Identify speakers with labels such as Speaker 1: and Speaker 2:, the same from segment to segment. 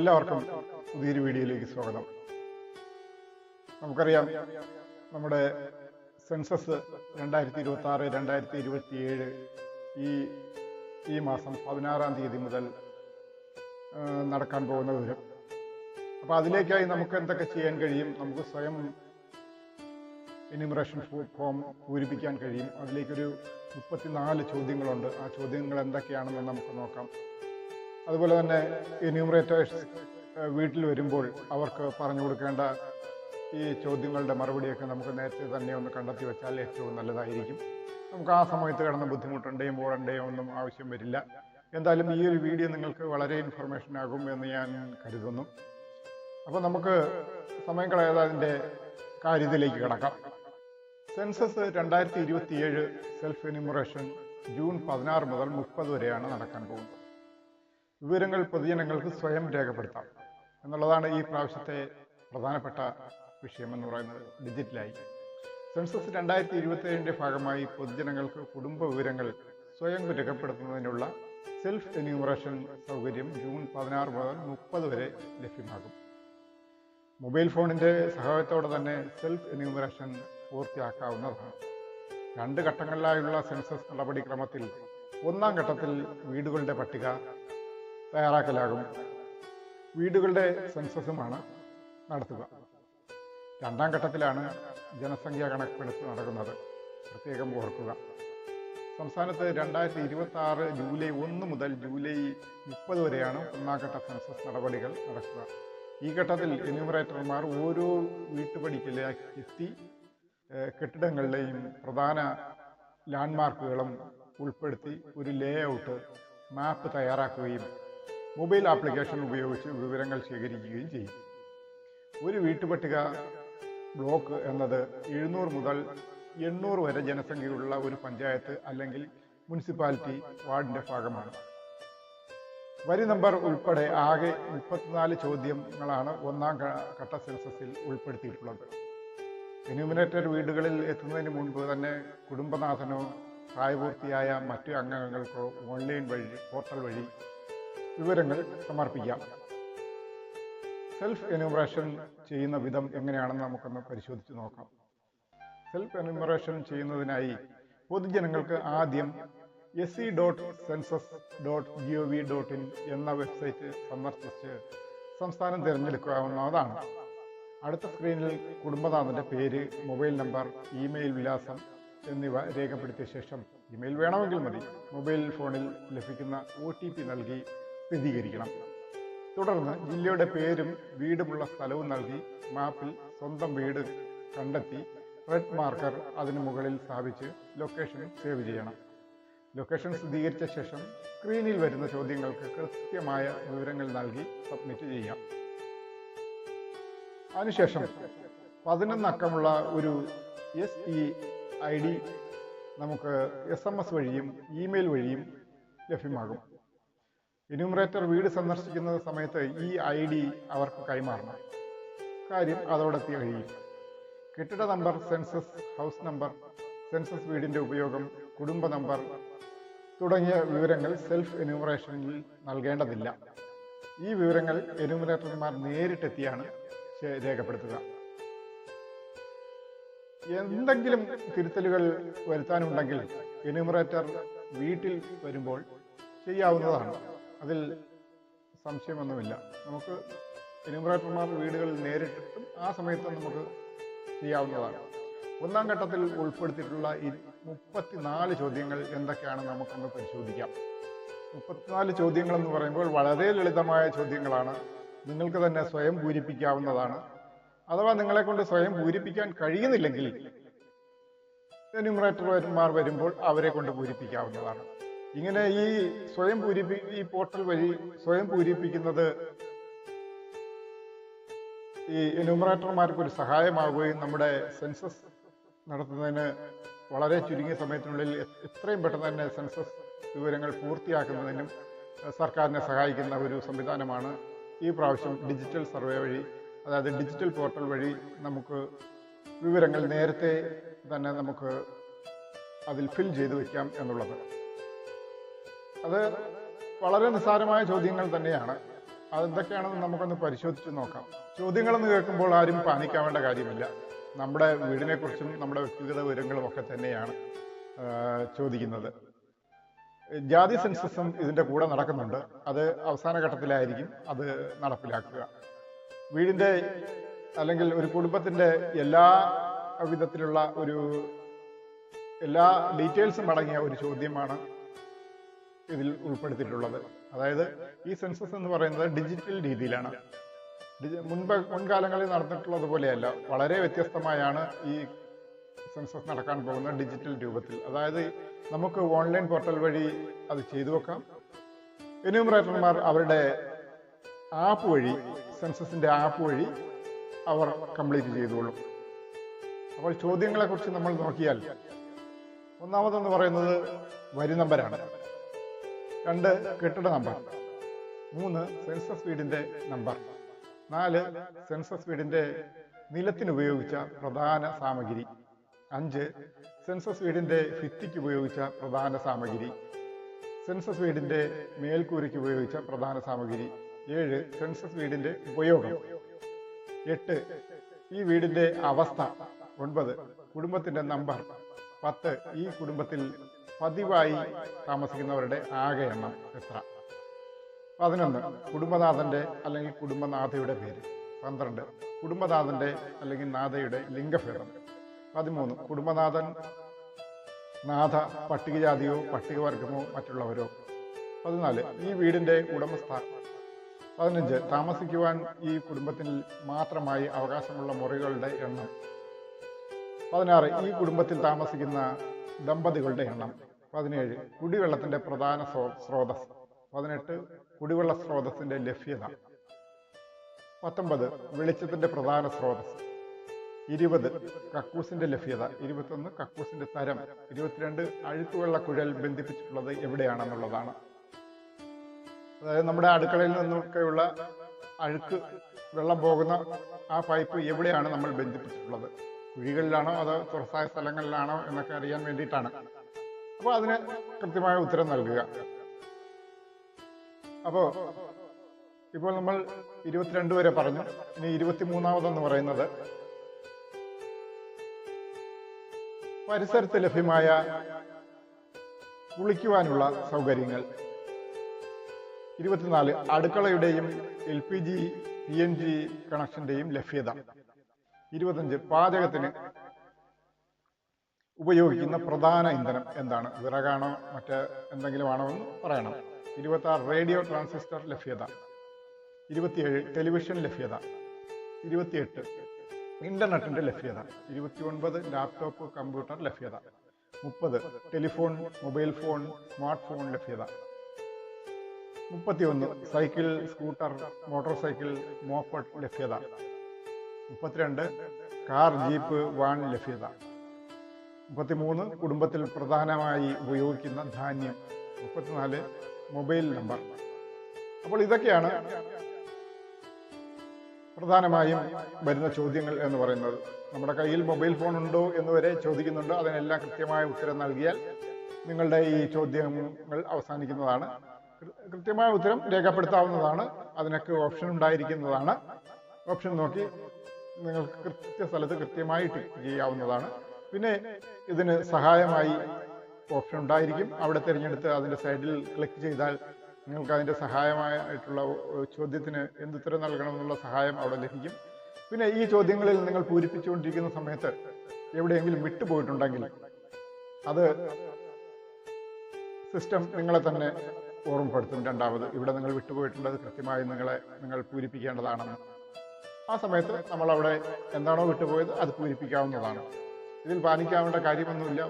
Speaker 1: എല്ലാവർക്കും പുതിയൊരു വീഡിയോയിലേക്ക് സ്വാഗതം. നമുക്കറിയാം, നമ്മുടെ സെൻസസ് 2026-2027 ഈ മാസം 16-ാം തീയതി മുതൽ നടക്കാൻ പോകുന്ന വിവരം. അപ്പോൾ അതിലേക്കായി നമുക്ക് എന്തൊക്കെ ചെയ്യാൻ കഴിയും? നമുക്ക് സ്വയം എന്യൂമറേഷൻ ഫോം പൂരിപ്പിക്കാൻ കഴിയും. അതിലേക്കൊരു 34 ചോദ്യങ്ങളുണ്ട്. ആ ചോദ്യങ്ങൾ എന്തൊക്കെയാണെന്ന് നമുക്ക് നോക്കാം. അതുപോലെ തന്നെ എന്യൂമറേറ്റേഴ്സ് വീട്ടിൽ വരുമ്പോൾ അവർക്ക് പറഞ്ഞു കൊടുക്കേണ്ട ഈ ചോദ്യങ്ങളുടെ മറുപടിയൊക്കെ നമുക്ക് നേരത്തെ തന്നെ ഒന്ന് കണ്ടെത്തി വെച്ചാൽ ഏറ്റവും നല്ലതായിരിക്കും. നമുക്ക് ആ സമയത്ത് കിടന്ന് ബുദ്ധിമുട്ടുണ്ടെയും പോകണ്ടേയും ഒന്നും ആവശ്യം വരില്ല. എന്തായാലും ഈ ഒരു വീഡിയോ നിങ്ങൾക്ക് വളരെ ഇൻഫർമേഷൻ ആകും എന്ന് ഞാൻ കരുതുന്നു. അപ്പോൾ നമുക്ക് സമയം കളയാതെ അതിൻ്റെ കാര്യത്തിലേക്ക് കിടക്കാം. സെൻസസ് 2027 സെൽഫ് എന്യൂമറേഷൻ ജൂൺ 16 മുതൽ 30 വരെയാണ് നടക്കാൻ പോകുന്നത്. വിവരങ്ങൾ പൊതുജനങ്ങൾക്ക് സ്വയം രേഖപ്പെടുത്താം എന്നുള്ളതാണ് ഈ പ്രാവശ്യത്തെ പ്രധാനപ്പെട്ട വിഷയം എന്ന് പറയുന്നത്. ഡിജിറ്റലായി സെൻസസ് 2027 ഭാഗമായി പൊതുജനങ്ങൾക്ക് കുടുംബ വിവരങ്ങൾ സ്വയം രേഖപ്പെടുത്തുന്നതിനുള്ള സെൽഫ് എന്യൂമറേഷൻ സൗകര്യം ജൂൺ 16 മുതൽ 30 വരെ ലഭ്യമാകും. മൊബൈൽ ഫോണിൻ്റെ സഹായത്തോടെ തന്നെ സെൽഫ് എന്യൂമറേഷൻ പൂർത്തിയാക്കാവുന്നതാണ്. 2 ഘട്ടങ്ങളിലായുള്ള സെൻസസ് നടപടിക്രമത്തിൽ 1-ാം ഘട്ടത്തിൽ വീടുകളുടെ പട്ടിക തയ്യാറാക്കലാകും. വീടുകളുടെ സെൻസസുമാണ് നടത്തുക. 2-ാം ഘട്ടത്തിലാണ് ജനസംഖ്യാ കണക്കെടുപ്പ് നടക്കുന്നത്. പ്രത്യേകം ഓർക്കുക, സംസ്ഥാനത്ത് 2026 ജൂലൈ 1 മുതൽ ജൂലൈ 30 വരെയാണ് 1-ാം ഘട്ട സെൻസസ് നടപടികൾ നടക്കുക. ഈ ഘട്ടത്തിൽ എന്യൂമറേറ്റർമാർ ഓരോ വീട്ടുപടിക്കലേക്ക് എത്തി കെട്ടിടങ്ങളുടെയും പ്രധാന ലാൻഡ്മാർക്കുകളും ഉൾപ്പെടുത്തി ഒരു ലേഔട്ട് മാപ്പ് തയ്യാറാക്കുകയും മൊബൈൽ ആപ്ലിക്കേഷൻ ഉപയോഗിച്ച് വിവരങ്ങൾ ശേഖരിക്കുകയും ചെയ്യും. ഒരു വീട്ടുപട്ടിക ബ്ലോക്ക് എന്നത് 700 മുതൽ 800 വരെ ജനസംഖ്യയുള്ള ഒരു പഞ്ചായത്ത് അല്ലെങ്കിൽ മുനിസിപ്പാലിറ്റി വാർഡിൻ്റെ ഭാഗമാണ്. വരി നമ്പർ ഉൾപ്പെടെ ആകെ 34 ചോദ്യങ്ങളാണ് 1-ാം ഘട്ട സെൻസസിൽ ഉൾപ്പെടുത്തിയിട്ടുള്ളത്. എന്യൂമറേറ്റർ വീടുകളിൽ എത്തുന്നതിന് മുൻപ് തന്നെ കുടുംബനാഥനോ പ്രായപൂർത്തിയായ മറ്റ് അംഗങ്ങൾക്കോ ഓൺലൈൻ വഴി പോർട്ടൽ വഴി വിവരങ്ങൾ സമർപ്പിക്കാം. സെൽഫ് എന്യൂമറേഷൻ ചെയ്യുന്ന വിധം എങ്ങനെയാണെന്ന് നമുക്കൊന്ന് പരിശോധിച്ച് നോക്കാം. സെൽഫ് എന്യൂമറേഷൻ ചെയ്യുന്നതിനായി പൊതുജനങ്ങൾക്ക് ആദ്യം se.census.gov.in എന്ന വെബ്സൈറ്റ് സന്ദർശിച്ച് സംസ്ഥാനം തിരഞ്ഞെടുക്കാവുന്നതാണ്. അടുത്ത സ്ക്രീനിൽ കുടുംബനാഥൻ്റെ പേര്, മൊബൈൽ നമ്പർ, ഇമെയിൽ വിലാസം എന്നിവ രേഖപ്പെടുത്തിയ ശേഷം, ഇമെയിൽ വേണമെങ്കിൽ മതി, മൊബൈൽ ഫോണിൽ ലഭിക്കുന്ന OTP നൽകി സ്ഥിരീകരിക്കണം. തുടർന്ന് ജില്ലയുടെ പേരും വീടുമുള്ള സ്ഥലവും നൽകി മാപ്പിൽ സ്വന്തം വീട് കണ്ടെത്തി റെഡ് മാർക്കർ അതിനു മുകളിൽ സ്ഥാപിച്ച് ലൊക്കേഷൻ സേവ് ചെയ്യണം. ലൊക്കേഷൻ സ്ഥിരീകരിച്ച ശേഷം സ്ക്രീനിൽ വരുന്ന ചോദ്യങ്ങൾക്ക് കൃത്യമായ വിവരങ്ങൾ നൽകി സബ്മിറ്റ് ചെയ്യാം. അതിനുശേഷം 11 അക്കമുള്ള ഒരു SEID നമുക്ക് SMS വഴിയും ഇമെയിൽ വഴിയും ലഭ്യമാകും. എന്യൂമറേറ്റർ വീട് സന്ദർശിക്കുന്ന സമയത്ത് ഈ ID അവർക്ക് കൈമാറണം. കാര്യം അതോടെ കഴിയും. കെട്ടിട number, census house number, census വീടിൻ്റെ ഉപയോഗം, കുടുംബ നമ്പർ തുടങ്ങിയ വിവരങ്ങൾ സെൽഫ് എന്യൂമറേഷനിൽ നൽകേണ്ടതില്ല. ഈ വിവരങ്ങൾ എന്യൂമറേറ്റർമാർ നേരിട്ടെത്തിയാണ് രേഖപ്പെടുത്തുക. എന്തെങ്കിലും തിരുത്തലുകൾ വരുത്താനുണ്ടെങ്കിൽ എന്യൂമറേറ്റർ വീട്ടിൽ വരുമ്പോൾ ചെയ്യാവുന്നതാണ്. അതിൽ സംശയമൊന്നുമില്ല. നമുക്ക് എന്യൂമറേറ്റർമാർ വീടുകളിൽ നേരിട്ടിട്ടും ആ സമയത്ത് നമുക്ക് ചെയ്യാവുന്നതാണ്. 1-ാം ഘട്ടത്തിൽ ഉൾപ്പെടുത്തിയിട്ടുള്ള 34 ചോദ്യങ്ങൾ എന്തൊക്കെയാണെന്ന് നമുക്കൊന്ന് പരിശോധിക്കാം. 34 ചോദ്യങ്ങളെന്ന് പറയുമ്പോൾ വളരെ ലളിതമായ ചോദ്യങ്ങളാണ്. നിങ്ങൾക്ക് തന്നെ സ്വയം പൂരിപ്പിക്കാവുന്നതാണ്. അഥവാ നിങ്ങളെ കൊണ്ട് സ്വയം പൂരിപ്പിക്കാൻ കഴിയുന്നില്ലെങ്കിൽ എന്യൂമറേറ്റർമാർ വരുമ്പോൾ അവരെ കൊണ്ട് പൂരിപ്പിക്കാവുന്നതാണ്. ഇങ്ങനെ ഈ പോർട്ടൽ വഴി സ്വയം പൂരിപ്പിക്കുന്നത് ഈ എന്യൂമറേറ്റർമാർക്ക് ഒരു സഹായമാവുകയും നമ്മുടെ സെൻസസ് നടത്തുന്നതിന് വളരെ ചുരുങ്ങിയ സമയത്തിനുള്ളിൽ എത്രയും പെട്ടെന്ന് തന്നെ സെൻസസ് വിവരങ്ങൾ പൂർത്തിയാക്കുന്നതിനും സർക്കാരിനെ സഹായിക്കുന്ന ഒരു സംവിധാനമാണ് ഈ പ്രാവശ്യം ഡിജിറ്റൽ സർവേ വഴി, അതായത് ഡിജിറ്റൽ പോർട്ടൽ വഴി നമുക്ക് വിവരങ്ങൾ നേരത്തെ തന്നെ നമുക്ക് അതിൽ ഫിൽ ചെയ്ത് വയ്ക്കാം എന്നുള്ളത്. അത് വളരെ നിസ്സാരമായ ചോദ്യങ്ങൾ തന്നെയാണ്. അതെന്തൊക്കെയാണെന്ന് നമുക്കൊന്ന് പരിശോധിച്ച് നോക്കാം. ചോദ്യങ്ങളെന്ന് കേൾക്കുമ്പോൾ ആരും പാനിക്കാവേണ്ട കാര്യമില്ല. നമ്മുടെ വീടിനെക്കുറിച്ചും നമ്മുടെ വ്യക്തിഗത വിവരങ്ങളും ഒക്കെ തന്നെയാണ് ചോദിക്കുന്നത്. ജാതി സെൻസസും ഇതിൻ്റെ കൂടെ നടക്കുന്നുണ്ട്. അത് അവസാന ഘട്ടത്തിലായിരിക്കും അത് നടപ്പിലാക്കുക. വീടിൻ്റെ അല്ലെങ്കിൽ ഒരു കുടുംബത്തിൻ്റെ എല്ലാ വിധത്തിലുള്ള എല്ലാ ഡീറ്റെയിൽസും അടങ്ങിയ ഒരു ചോദ്യമാണ് ഇതിൽ ഉൾപ്പെടുത്തിയിട്ടുള്ളത്. അതായത് ഈ സെൻസസ് എന്ന് പറയുന്നത് ഡിജിറ്റൽ രീതിയിലാണ്. മുൻകാലങ്ങളിൽ നടന്നിട്ടുള്ളത് പോലെയല്ല, വളരെ വ്യത്യസ്തമായാണ് ഈ സെൻസസ് നടക്കാൻ പോകുന്നത് ഡിജിറ്റൽ രൂപത്തിൽ. അതായത് നമുക്ക് ഓൺലൈൻ പോർട്ടൽ വഴി അത് ചെയ്തു വെക്കാം. എന്യൂമറേറ്റർമാർ അവരുടെ ആപ്പ് വഴി, സെൻസസിൻ്റെ ആപ്പ് വഴി അവർ കംപ്ലീറ്റ് ചെയ്തുകൊള്ളും. അപ്പോൾ ചോദ്യങ്ങളെക്കുറിച്ച് നമ്മൾ നോക്കിയാൽ, ഒന്നാമതെന്ന് പറയുന്നത് വരി നമ്പരാണ്. 2 കെട്ടിട നമ്പർ. 3 സെൻസസ് വീടിൻ്റെ നമ്പർ. 4 സെൻസസ് വീടിൻ്റെ നിലത്തിനുപയോഗിച്ച പ്രധാന സാമഗ്രി. 5 സെൻസസ് വീടിൻ്റെ ഭിത്തിക്ക് ഉപയോഗിച്ച പ്രധാന സാമഗ്രി. സെൻസസ് വീടിൻ്റെ മേൽക്കൂരയ്ക്ക് ഉപയോഗിച്ച പ്രധാന സാമഗ്രി. 7 സെൻസസ് വീടിൻ്റെ ഉപയോഗം. 8 ഈ വീടിൻ്റെ അവസ്ഥ. 9 കുടുംബത്തിൻ്റെ നമ്പർ. 10 ഈ കുടുംബത്തിൽ പതിവായി താമസിക്കുന്നവരുടെ ആകെ എണ്ണം എത്ര. 11 കുടുംബനാഥൻ്റെ അല്ലെങ്കിൽ കുടുംബനാഥയുടെ പേര്. 12 കുടുംബനാഥൻ്റെ അല്ലെങ്കിൽ നാഥയുടെ ലിംഗഭേദം. 13 കുടുംബനാഥൻ നാഥ പട്ടികജാതിയോ പട്ടികവർഗമോ മറ്റുള്ളവരോ. 14 ഈ വീടിൻ്റെ ഉടമസ്ഥ. 15 താമസിക്കുവാൻ ഈ കുടുംബത്തിൽ മാത്രമായി അവകാശമുള്ള മുറികളുടെ എണ്ണം. 16 ഈ കുടുംബത്തിൽ താമസിക്കുന്ന ദമ്പതികളുടെ എണ്ണം. 17 കുടിവെള്ളത്തിൻ്റെ പ്രധാന സ്രോതസ്. 18 കുടിവെള്ള സ്രോതസ്സിൻ്റെ ലഭ്യത. 19 വെളിച്ചത്തിൻ്റെ പ്രധാന സ്രോതസ്. 20 കക്കൂസിൻ്റെ ലഭ്യത. 21 കക്കൂസിൻ്റെ തരം. 22 അഴുക്കുവെള്ള കുഴൽ ബന്ധിപ്പിച്ചിട്ടുള്ളത് എവിടെയാണെന്നുള്ളതാണ്. അതായത് നമ്മുടെ അടുക്കളയിൽ നിന്നൊക്കെയുള്ള അഴുക്ക് വെള്ളം പോകുന്ന ആ പൈപ്പ് എവിടെയാണ് നമ്മൾ ബന്ധിപ്പിച്ചിട്ടുള്ളത്, കുഴികളിലാണോ അതോ തുറസായ സ്ഥലങ്ങളിലാണോ എന്നൊക്കെ അറിയാൻ വേണ്ടിയിട്ടാണ്. അപ്പോൾ അതിന് കൃത്യമായ ഉത്തരം നൽകുക. അപ്പോൾ ഇപ്പോൾ നമ്മൾ 22 വരെ പറഞ്ഞു. ഇനി 23-ാമതെന്ന് പറയുന്നത് പരിസരത്ത് ലഭ്യമായ കുളിക്കുവാനുള്ള സൗകര്യങ്ങൾ. 24 അടുക്കളയുടെയും LPG PNG കണക്ഷൻ്റെയും ലഭ്യത. 25 പാചകത്തിന് ഉപയോഗിക്കുന്ന പ്രധാന ഇന്ധനം എന്താണ്, വിറകാണോ മറ്റ് എന്തെങ്കിലും ആണോ എന്ന് പറയണം. 26 റേഡിയോ ട്രാൻസിസ്റ്റർ ലഭ്യത. 27 ടെലിവിഷൻ ലഭ്യത. 28 ഇന്റർനെറ്റിന്റെ ലഭ്യത. 29 ലാപ്ടോപ്പ് കമ്പ്യൂട്ടർ ലഭ്യത. 30 telephone, mobile phone, smart phone ലഭ്യത. 31 cycle, scooter, motor cycle, moped ലഭ്യത. 32 കാർ, ജീപ്പ്, വാൻ ലഭ്യത. 33 കുടുംബത്തിൽ പ്രധാനമായി ഉപയോഗിക്കുന്ന ധാന്യം. 34 മൊബൈൽ നമ്പർ. അപ്പോൾ ഇതൊക്കെയാണ് പ്രധാനമായും വരുന്ന ചോദ്യങ്ങൾ എന്ന് പറയുന്നത്. നമ്മുടെ കയ്യിൽ മൊബൈൽ ഫോൺ ഉണ്ടോ എന്ന് വരെ ചോദിക്കുന്നുണ്ട്. അതിനെല്ലാം കൃത്യമായ ഉത്തരം നൽകിയാൽ നിങ്ങളുടെ ഈ ചോദ്യങ്ങൾ അവസാനിക്കുന്നതാണ്. കൃത്യമായ ഉത്തരം രേഖപ്പെടുത്താവുന്നതാണ്. അതിനൊക്കെ ഓപ്ഷൻ ഉണ്ടായിരിക്കുന്നതാണ്. ഓപ്ഷൻ നോക്കി നിങ്ങൾക്ക് കൃത്യസ്ഥലത്ത് കൃത്യമായി ടിക്ക് ചെയ്യാവുന്നതാണ്. പിന്നെ ഇതിന് സഹായമായി ഓപ്ഷൻ ഉണ്ടായിരിക്കും. അവിടെ തിരഞ്ഞെടുത്ത് അതിൻ്റെ സൈഡിൽ ക്ലിക്ക് ചെയ്താൽ നിങ്ങൾക്ക് അതിൻ്റെ സഹായമായിട്ടുള്ള ചോദ്യത്തിന് എന്തുത്തരം നൽകണമെന്നുള്ള സഹായം അവിടെ ലഭിക്കും. പിന്നെ ഈ ചോദ്യങ്ങളിൽ നിങ്ങൾ പൂരിപ്പിച്ചുകൊണ്ടിരിക്കുന്ന സമയത്ത് എവിടെയെങ്കിലും വിട്ടുപോയിട്ടുണ്ടെങ്കിൽ അത് സിസ്റ്റം നിങ്ങളെ തന്നെ ഓർമ്മപ്പെടുത്തും. രണ്ടാമത് ഇവിടെ നിങ്ങൾ വിട്ടുപോയിട്ടുണ്ട്, അത് കൃത്യമായി നിങ്ങൾ പൂരിപ്പിക്കേണ്ടതാണെന്ന്. ആ സമയത്ത് നമ്മളവിടെ എന്താണോ വിട്ടുപോയത് അത് പൂരിപ്പിക്കാവുന്നതാണ്. ഇതിൽ പാലിക്കാവേണ്ട കാര്യമൊന്നുമില്ല.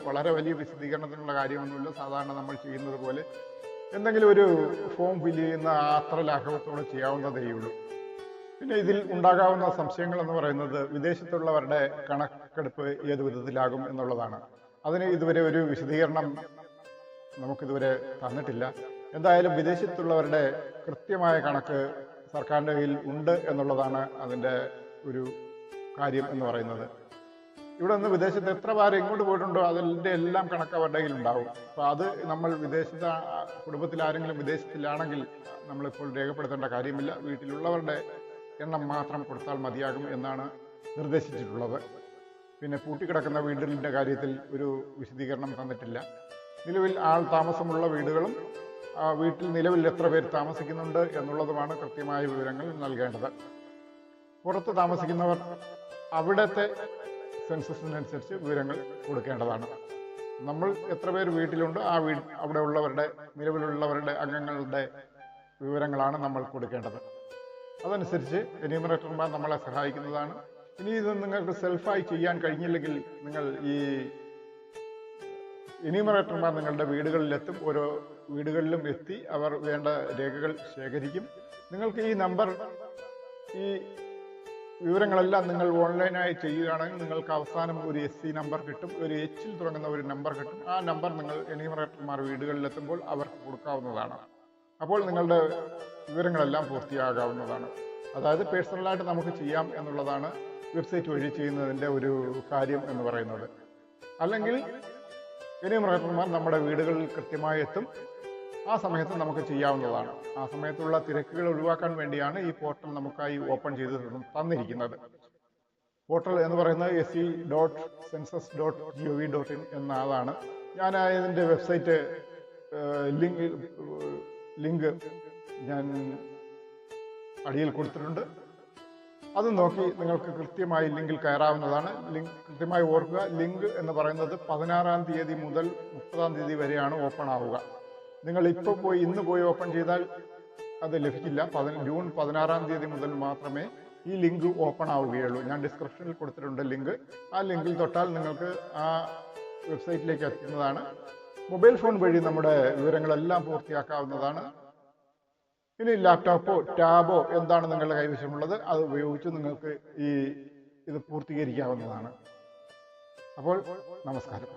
Speaker 1: വളരെ വലിയ വിശദീകരണത്തിനുള്ള കാര്യമൊന്നുമില്ല. സാധാരണ നമ്മൾ ചെയ്യുന്നത് പോലെ എന്തെങ്കിലും ഒരു ഫോം ഫില്ല് ചെയ്യുന്ന അത്ര ലാഘവത്തോടെ ചെയ്യാവുന്നതേയുള്ളൂ. പിന്നെ ഇതിൽ ഉണ്ടാകാവുന്ന സംശയങ്ങൾ എന്ന് പറയുന്നത് വിദേശത്തുള്ളവരുടെ കണക്കെടുപ്പ് ഏത് വിധത്തിലാകും എന്നുള്ളതാണ്. അതിന് ഇതുവരെ ഒരു വിശദീകരണം നമുക്കിതുവരെ തന്നിട്ടില്ല. എന്തായാലും വിദേശത്തുള്ളവരുടെ കൃത്യമായ കണക്ക് സർക്കാരിൻ്റെ കയ്യിൽ ഉണ്ട് എന്നുള്ളതാണ് അതിൻ്റെ ഒരു കാര്യം എന്ന് പറയുന്നത്. ഇവിടെ നിന്ന് വിദേശത്ത് എത്ര പേര് എങ്ങോട്ട് പോയിട്ടുണ്ടോ അതിൻ്റെ എല്ലാം കണക്ക് അവരുടെ കയ്യിലുണ്ടാവും. അപ്പോൾ അത് നമ്മൾ വിദേശത്ത് കുടുംബത്തിൽ ആരെങ്കിലും വിദേശത്തിലാണെങ്കിൽ നമ്മളിപ്പോൾ രേഖപ്പെടുത്തേണ്ട കാര്യമില്ല. വീട്ടിലുള്ളവരുടെ എണ്ണം മാത്രം കൊടുത്താൽ മതിയാകും എന്നാണ് നിർദ്ദേശിച്ചിട്ടുള്ളത്. പിന്നെ പൂട്ടിക്കിടക്കുന്ന വീടുകളുടെ കാര്യത്തിൽ ഒരു വിശദീകരണം തന്നിട്ടില്ല. നിലവിൽ ആൾ താമസമുള്ള വീടുകളും വീട്ടിൽ നിലവിൽ എത്ര പേർ താമസിക്കുന്നുണ്ട് എന്നുള്ളതുമാണ് കൃത്യമായ വിവരങ്ങൾ നൽകേണ്ടത്. പുറത്ത് താമസിക്കുന്നവർ അവിടുത്തെ സെൻസസിനനുസരിച്ച് വിവരങ്ങൾ കൊടുക്കേണ്ടതാണ്. നമ്മൾ എത്ര പേർ വീട്ടിലുണ്ട് അവിടെ ഉള്ളവരുടെ നിലവിലുള്ളവരുടെ അംഗങ്ങളുടെ വിവരങ്ങളാണ് നമ്മൾ കൊടുക്കേണ്ടത്. അതനുസരിച്ച് എന്യൂമറേറ്റർമാർ നമ്മളെ സഹായിക്കുന്നതാണ്. ഇനി ഇത് നിങ്ങൾക്ക് സെൽഫായി ചെയ്യാൻ കഴിഞ്ഞില്ലെങ്കിൽ നിങ്ങൾ ഈ എന്യൂമറേറ്റർമാർ നിങ്ങളുടെ വീടുകളിലെത്തും. ഓരോ വീടുകളിലും എത്തി അവർ വേണ്ട രേഖകൾ ശേഖരിക്കും. നിങ്ങൾക്ക് ഈ നമ്പർ ഈ വിവരങ്ങളെല്ലാം നിങ്ങൾ ഓൺലൈനായി ചെയ്യുകയാണെങ്കിൽ നിങ്ങൾക്ക് അവസാനം ഒരു SC നമ്പർ കിട്ടും, ഒരു Hൽ തുടങ്ങുന്ന ഒരു നമ്പർ കിട്ടും. ആ നമ്പർ നിങ്ങൾ എന്യൂമറേറ്റർമാർ വീടുകളിലെത്തുമ്പോൾ അവർക്ക് കൊടുക്കാവുന്നതാണ്. അപ്പോൾ നിങ്ങളുടെ വിവരങ്ങളെല്ലാം പൂർത്തിയാകാവുന്നതാണ്. അതായത് പേഴ്സണലായിട്ട് നമുക്ക് ചെയ്യാം എന്നുള്ളതാണ് വെബ്സൈറ്റ് വഴി ചെയ്യുന്നതിൻ്റെ ഒരു കാര്യം എന്ന് പറയുന്നത്. അല്ലെങ്കിൽ എന്യൂമറേറ്റർമാർ നമ്മുടെ വീടുകളിൽ കൃത്യമായി എത്തും. ആ സമയത്ത് നമുക്ക് ചെയ്യാവുന്നതാണ്. ആ സമയത്തുള്ള തിരക്കുകൾ ഒഴിവാക്കാൻ വേണ്ടിയാണ് ഈ പോർട്ടൽ നമുക്കായി ഓപ്പൺ ചെയ്ത് തന്നിരിക്കുന്നത്. പോർട്ടൽ എന്ന് പറയുന്നത് se.census.gov.in എന്നതാണ്. ഞാൻ ഇതിൻ്റെ വെബ്സൈറ്റ് ലിങ്ക് ഞാൻ അടിയിൽ കൊടുത്തിട്ടുണ്ട്. അത് നോക്കി നിങ്ങൾക്ക് കൃത്യമായി ലിങ്കിൽ കയറാവുന്നതാണ്. ലിങ്ക് കൃത്യമായി ഓർക്കുക. ലിങ്ക് എന്ന് പറയുന്നത് 16-ാം തീയതി മുതൽ 30-ാം തീയതി വരെയാണ് ഓപ്പൺ ആവുക. നിങ്ങൾ ഇപ്പോൾ ഇന്ന് പോയി ഓപ്പൺ ചെയ്താൽ അത് ലഭിക്കില്ല. ജൂൺ 16-ാം തീയതി മുതൽ മാത്രമേ ഈ ലിങ്ക് ഓപ്പൺ ആവുകയുള്ളൂ. ഞാൻ ഡിസ്ക്രിപ്ഷനിൽ കൊടുത്തിട്ടുണ്ട് ലിങ്ക്. ആ ലിങ്കിൽ തൊട്ടാൽ നിങ്ങൾക്ക് ആ വെബ്സൈറ്റിലേക്ക് എത്തുന്നതാണ്. മൊബൈൽ ഫോൺ വഴി നമ്മുടെ വിവരങ്ങളെല്ലാം പൂർത്തിയാക്കാവുന്നതാണ്. ഇനി ലാപ്ടോപ്പോ ടാബോ എന്താണ് നിങ്ങളുടെ കൈവശമുള്ളത് അത് ഉപയോഗിച്ച് നിങ്ങൾക്ക് ഇത് പൂർത്തീകരിക്കാവുന്നതാണ്. അപ്പോൾ നമസ്കാരം.